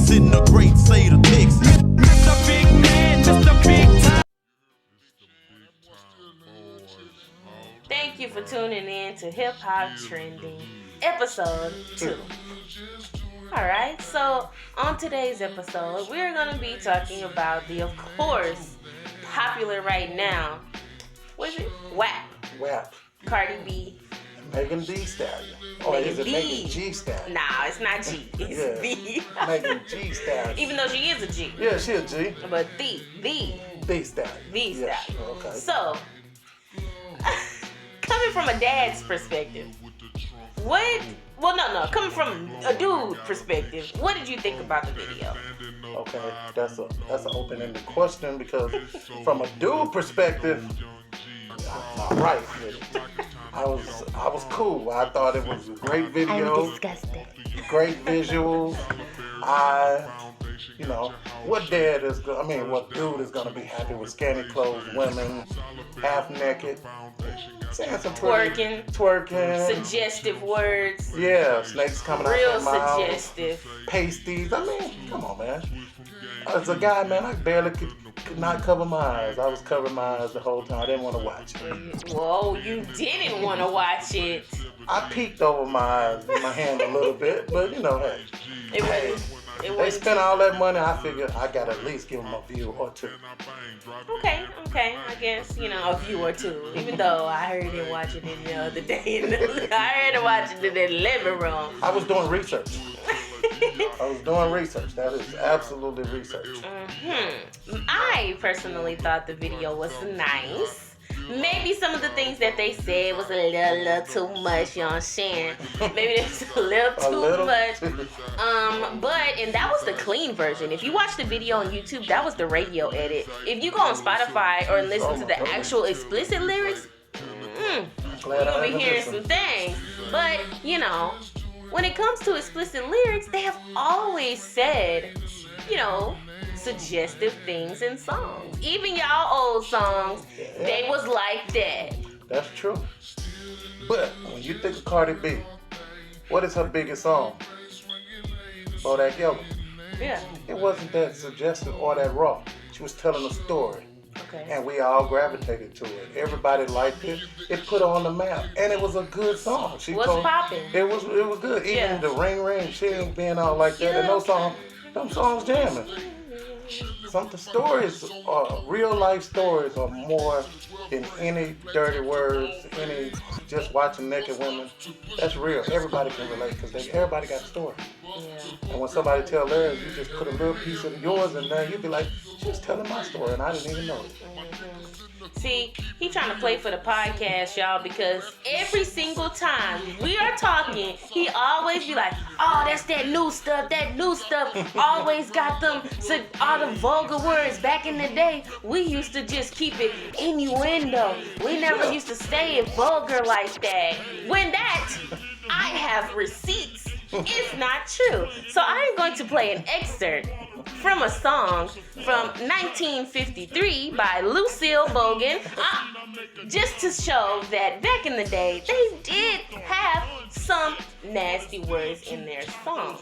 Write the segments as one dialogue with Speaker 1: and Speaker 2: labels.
Speaker 1: Texas in the great state of Texas. Mr. Big Man, Mr. Big Time.
Speaker 2: Thank you for tuning in to Hip Hop Trending, episode 2. Alright, so on today's episode, we're going to be talking about the, of course, popular right now, what is it? WAP. Cardi B.
Speaker 3: Megan D. Stallion. Or is it Megan G. Stallion?
Speaker 2: Nah, it's not G. It's B.
Speaker 3: Megan G. Stallion.
Speaker 2: Even though she is a G.
Speaker 3: Yeah, she a G.
Speaker 2: But the
Speaker 3: Stallion.
Speaker 2: The
Speaker 3: Yeah.
Speaker 2: Stallion.
Speaker 3: Okay.
Speaker 2: So, coming from a dad's perspective, coming from a dude perspective, what did you think about the video?
Speaker 3: Okay, that's an open-ended question because from a dude perspective, I'm all right with it. I was cool. I thought it was a great video.
Speaker 2: I'm disgusted.
Speaker 3: Great visuals. What dude is gonna be happy with skinny clothes, women, half naked, saying some twerking,
Speaker 2: suggestive words.
Speaker 3: Yeah, snakes coming out
Speaker 2: real
Speaker 3: their mouth.
Speaker 2: Real suggestive.
Speaker 3: Pasties. I mean, come on, man. As a guy, man, I barely could not cover my eyes. I was covering my eyes the whole time. I didn't want to watch it.
Speaker 2: Whoa, you didn't want to watch it.
Speaker 3: I peeked over my eyes with my hand a little bit, but hey. They spent all that money. I figured I got to at least give them a view or two.
Speaker 2: Okay. I guess, a view or two. Even though I heard him watching it the other day. I heard him watching it in the living room.
Speaker 3: I was doing research. That is absolutely research.
Speaker 2: I personally thought the video was nice. Maybe some of the things that they said was a little too much, you know what I'm saying? Maybe it was a little too much. And that was the clean version. If you watch the video on YouTube, that was the radio edit. If you go on Spotify or listen to the actual explicit lyrics, you're gonna be hearing some things. But, when it comes to explicit lyrics, they have always said, suggestive things in songs. Even y'all old songs, they was like that.
Speaker 3: That's true. But when you think of Cardi B, what is her biggest song? Bodak Yellow.
Speaker 2: Yeah.
Speaker 3: It wasn't that suggestive or that raw. She was telling a story.
Speaker 2: Okay.
Speaker 3: And we all gravitated to it. Everybody liked it. It put her on the map. And it was a good song.
Speaker 2: What's popping?
Speaker 3: It was good. Even the ring, she ain't being all like that. And them songs jamming. Some of the stories real life stories are more than any dirty words, any just watching naked women. That's real. Everybody can relate because everybody got a story.
Speaker 2: Yeah.
Speaker 3: And when somebody tell theirs, you just put a little piece of yours in there. You be like, she was telling my story and I didn't even know it.
Speaker 2: See, he trying to play for the podcast, y'all, because every single time we are talking, he always be like, oh, that's that new stuff. Always got them, all the vulgar words. Back in the day, we used to just keep it innuendo. We never used to say it vulgar like that. When I have receipts. It's not true. So I'm going to play an excerpt from a song from 1953 by Lucille Bogan, just to show that back in the day, they did have some nasty words in their songs.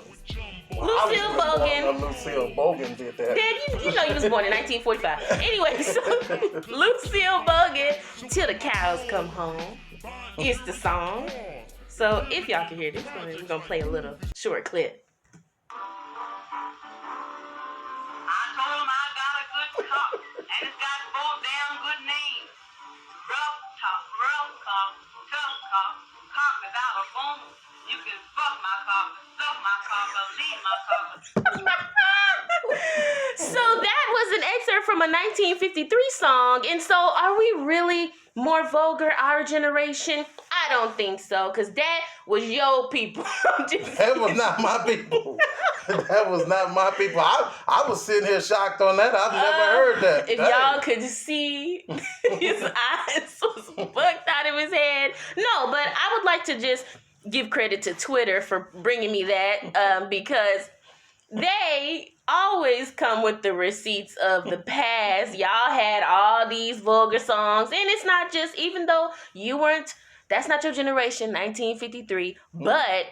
Speaker 2: Lucille
Speaker 3: Bogan did that.
Speaker 2: Dad, you know you was born in 1945. Anyway, so Lucille Bogan, Till the Cows Come Home, is the song. So if y'all can hear this, we're going to play a little short clip.
Speaker 4: I told him I got a good cock, and it's got 4 damn good names. Rough cock, tough cock without a bone. You can fuck my cock, suck my cock, or leave my cock.
Speaker 2: So that was an excerpt from a 1953 song. And so are we really more vulgar, our generation? I don't think so, because that was your people.
Speaker 3: That was not my people. That was not my people. I was sitting here shocked on that. I've never heard that.
Speaker 2: If y'all could see, his eyes was fucked out of his head. No, but I would like to just give credit to Twitter for bringing me that, because they always come with the receipts of the past. Y'all had all these vulgar songs, and it's not just, even though you weren't, that's not your generation, 1953, but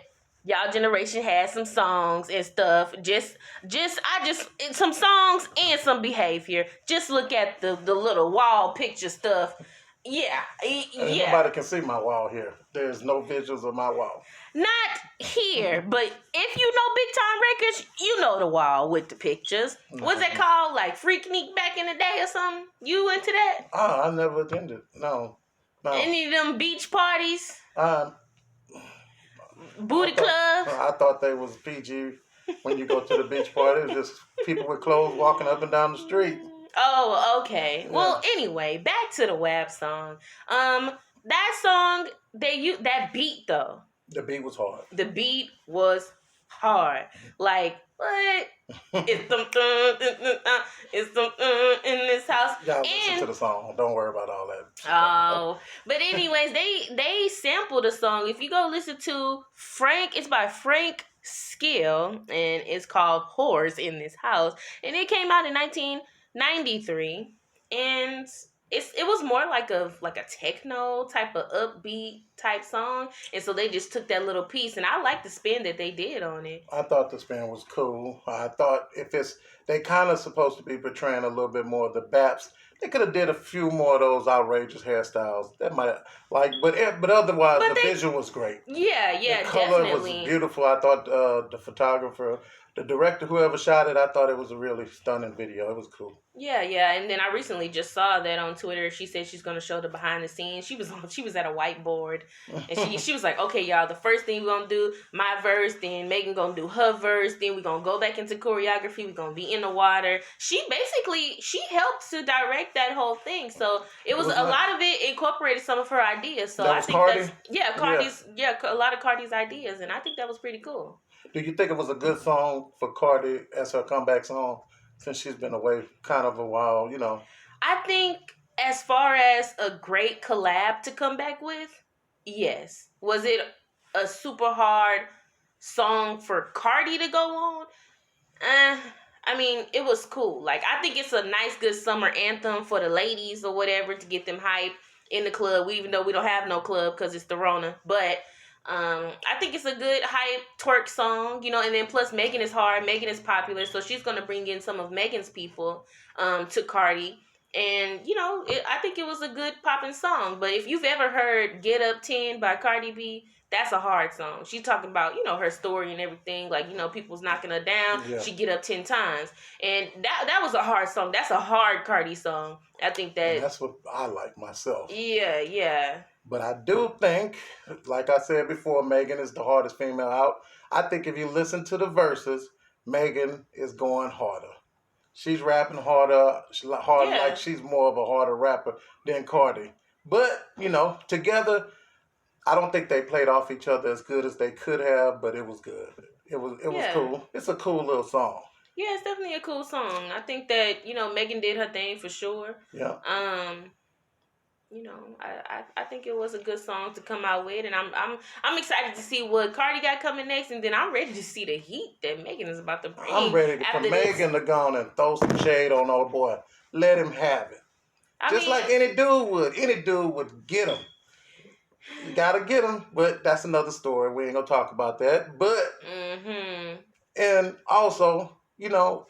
Speaker 2: y'all generation had some songs and stuff. Just some songs and some behavior. Just look at the little wall picture stuff. Yeah,
Speaker 3: And
Speaker 2: yeah.
Speaker 3: nobody can see my wall here. There's no visuals of my wall.
Speaker 2: Not here, but if you know Big Time Records, you know the wall with the pictures. What's that called? Like Freaknik back in the day or something? You into that?
Speaker 3: I never attended. No.
Speaker 2: Any of them beach parties?
Speaker 3: Um,
Speaker 2: Booty club?
Speaker 3: I thought they was PG when you go to the beach party. It was just people with clothes walking up and down the street.
Speaker 2: Oh, okay.
Speaker 3: Yeah.
Speaker 2: Well, anyway, back to the WAP song. That song, that beat though.
Speaker 3: The beat was hard.
Speaker 2: The beat was hard. Like, what? It's some it's some in this house.
Speaker 3: Y'all listen to the song. Don't worry about all that.
Speaker 2: Oh, but anyways, they sampled a song. If you go listen to Frank, it's by Frank Skill, and it's called "Whores in This House," and it came out in 1993, and it was more like a techno type of upbeat type song, and so they just took that little piece, and I like the spin that they did on it.
Speaker 3: I thought the spin was cool. I thought they kind of supposed to be portraying a little bit more of the BAPs. They could have did a few more of those outrageous hairstyles. That might but otherwise the visual was great.
Speaker 2: Yeah,
Speaker 3: the color
Speaker 2: definitely.
Speaker 3: was beautiful. I thought the photographer, the director, whoever shot it, I thought it was a really stunning video. It was cool.
Speaker 2: Yeah, and then I recently just saw that on Twitter. She said she's gonna show the behind the scenes. She was at a whiteboard, and she was like, "Okay, y'all, the first thing we're gonna do my verse, then Megan gonna do her verse, then we're gonna go back into choreography. We're gonna be in the water." She helped to direct that whole thing, so it was a lot of it incorporated some of her ideas. So I think
Speaker 3: Cardi?
Speaker 2: Cardi's a lot of Cardi's ideas, and I think that was pretty cool.
Speaker 3: Do you think it was a good song for Cardi as her comeback song? Since she's been away kind of a while, you know.
Speaker 2: I think as far as a great collab to come back with, yes. Was it a super hard song for Cardi to go on? I mean, it was cool. Like, I think it's a nice, good summer anthem for the ladies or whatever to get them hype in the club, even though we don't have no club because it's the Rona. But I think it's a good hype twerk song, you know, and then plus Megan is hard, Megan is popular, so she's going to bring in some of Megan's people to Cardi, and, you know, I think it was a good popping song. But if you've ever heard Get Up 10 by Cardi B, that's a hard song. She's talking about, you know, her story and everything, like, you know, people's knocking her down, she get up 10 times, and that was a hard song. That's a hard Cardi song. I think that's
Speaker 3: what I like myself.
Speaker 2: Yeah.
Speaker 3: But I do think, like I said before, Megan is the hardest female out. I think if you listen to the verses, Megan is going harder. She's rapping harder. Like she's more of a harder rapper than Cardi. But, you know, together, I don't think they played off each other as good as they could have, but it was good. It was cool. It's a cool little song.
Speaker 2: Yeah, it's definitely a cool song. I think that, you know, Megan did her thing for sure.
Speaker 3: Yeah.
Speaker 2: You know, I think it was a good song to come out with, and I'm excited to see what Cardi got coming next, and then I'm ready to see the heat that Megan is about to bring.
Speaker 3: I'm ready for Megan to go on and throw some shade on old boy. Let him have it. I mean, like any dude would. Any dude would get him. You gotta get him, but that's another story. We ain't gonna talk about that. But and also, you know,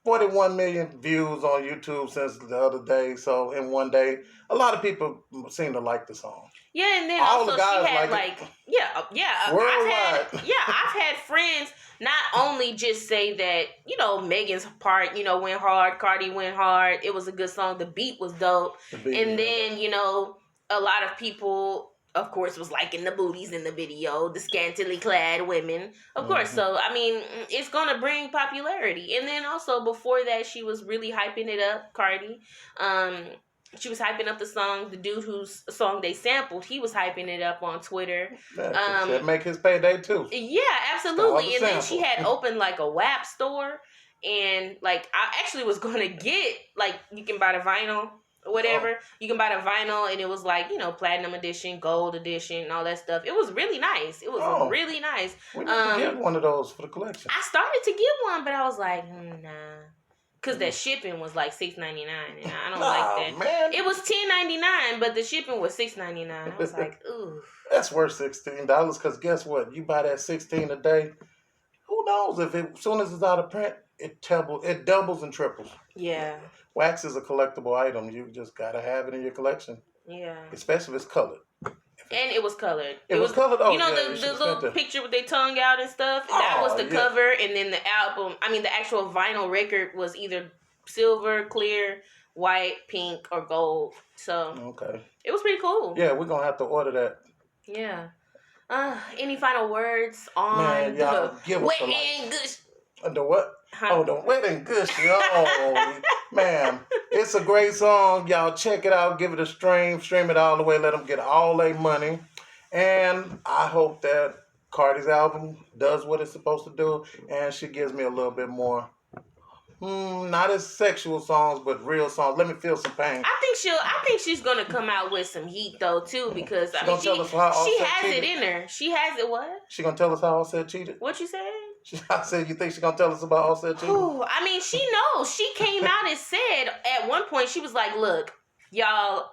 Speaker 3: 41 million views on YouTube since the other day. So in one day, a lot of people seem to like the song.
Speaker 2: Yeah, and then also she had
Speaker 3: worldwide.
Speaker 2: I've had friends not only just say that, you know, Megan's part, you know, went hard, Cardi went hard. It was a good song. The beat was dope. Then, you know, a lot of people, of course, was liking the booties in the video, the scantily clad women, of course. So, I mean, it's going to bring popularity. And then also before that, she was really hyping it up, Cardi. She was hyping up the song. The dude whose song they sampled, he was hyping it up on Twitter.
Speaker 3: Should make his payday too.
Speaker 2: Yeah, absolutely. And then she had opened like a WAP store. And like, I actually was going to get, like, you can buy the vinyl. Whatever, you can buy the vinyl, and it was like, you know, platinum edition, gold edition, and all that stuff. It was really nice. It was really nice.
Speaker 3: We need to get one of those for the collection.
Speaker 2: I started to get one, but I was like, nah. Cause that shipping was like $6.99, and I don't like that.
Speaker 3: Man.
Speaker 2: It was $10.99, but the shipping was $6.99. I was like, ooh.
Speaker 3: That's worth $16. Cause guess what? You buy that 16 a day. Who knows if as soon as it's out of print, it doubles and triples.
Speaker 2: Yeah.
Speaker 3: Wax is a collectible item. You just gotta have it in your collection.
Speaker 2: Yeah.
Speaker 3: Especially if it's colored.
Speaker 2: And it was colored.
Speaker 3: It was colored. Oh,
Speaker 2: you know
Speaker 3: yeah,
Speaker 2: the little picture with their tongue out and stuff. That was the cover, and then the album. I mean, the actual vinyl record was either silver, clear, white, pink, or gold. So
Speaker 3: okay,
Speaker 2: it was pretty cool.
Speaker 3: Yeah, we're gonna have to order that.
Speaker 2: Yeah. Any final words on the Wet and Gush?
Speaker 3: The what? Oh, the Wet and Gush. Oh, man. It's a great song. Y'all check it out. Give it a stream. Stream it all the way. Let them get all their money. And I hope that Cardi's album does what it's supposed to do. And she gives me a little bit more, not as sexual songs, but real songs. Let me feel some pain.
Speaker 2: I think she's gonna come out with some heat though too, because she has it in her. She has it. What?
Speaker 3: She gonna tell us how Offset cheated?
Speaker 2: What you said?
Speaker 3: I said, you think she gonna tell us about Offset cheating?
Speaker 2: Ooh, I mean, she knows. She came out and said at one point, she was like, "Look, y'all,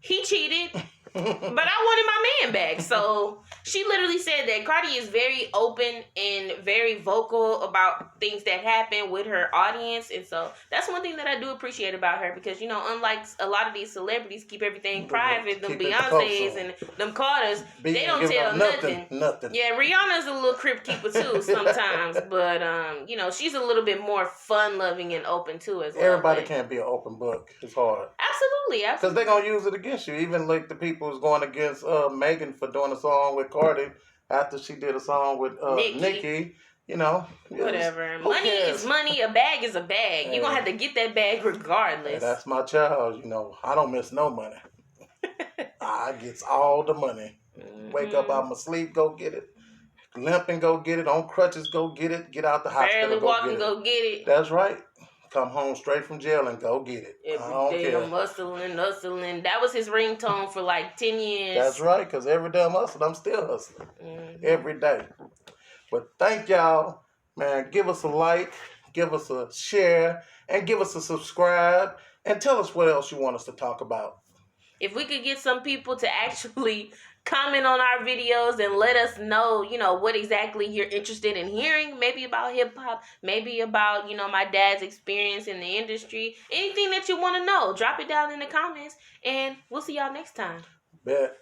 Speaker 2: he cheated, but I wanted my man back." So she literally said that Cardi is very open and very vocal about things that happen with her audience. And so that's one thing that I do appreciate about her, because, you know, unlike a lot of these celebrities keep everything private, them Beyoncés and them Carters, they don't tell nothing. Yeah, Rihanna's a little crypt keeper too sometimes, but, you know, she's a little bit more fun-loving and open too as well.
Speaker 3: Everybody can't be an open book. It's hard.
Speaker 2: Absolutely.
Speaker 3: Because they're going to use it against you. Even like the people who's going against Megan for doing a song with Cardi after she did a song with Nicki. You know.
Speaker 2: Whatever. Money is money. A bag is a bag. You're going to have to get that bag regardless.
Speaker 3: Yeah, that's my child. You know, I don't miss no money. I gets all the money. Wake up out my sleep, go get it. Limping, go get it. On crutches, go get it. Get out the hospital,
Speaker 2: barely walking, go get it.
Speaker 3: That's right. Come home straight from jail and go get it.
Speaker 2: Every day I'm hustling. That was his ringtone for like 10 years.
Speaker 3: That's right, because every day I'm hustling, I'm still hustling. Every day. But thank y'all. Man, give us a like, give us a share, and give us a subscribe. And tell us what else you want us to talk about.
Speaker 2: If we could get some people to actually comment on our videos and let us know, you know, what exactly you're interested in hearing, maybe about hip-hop, maybe about, you know, my dad's experience in the industry, anything that you want to know, drop it down in the comments, and we'll see y'all next time.
Speaker 3: Bet.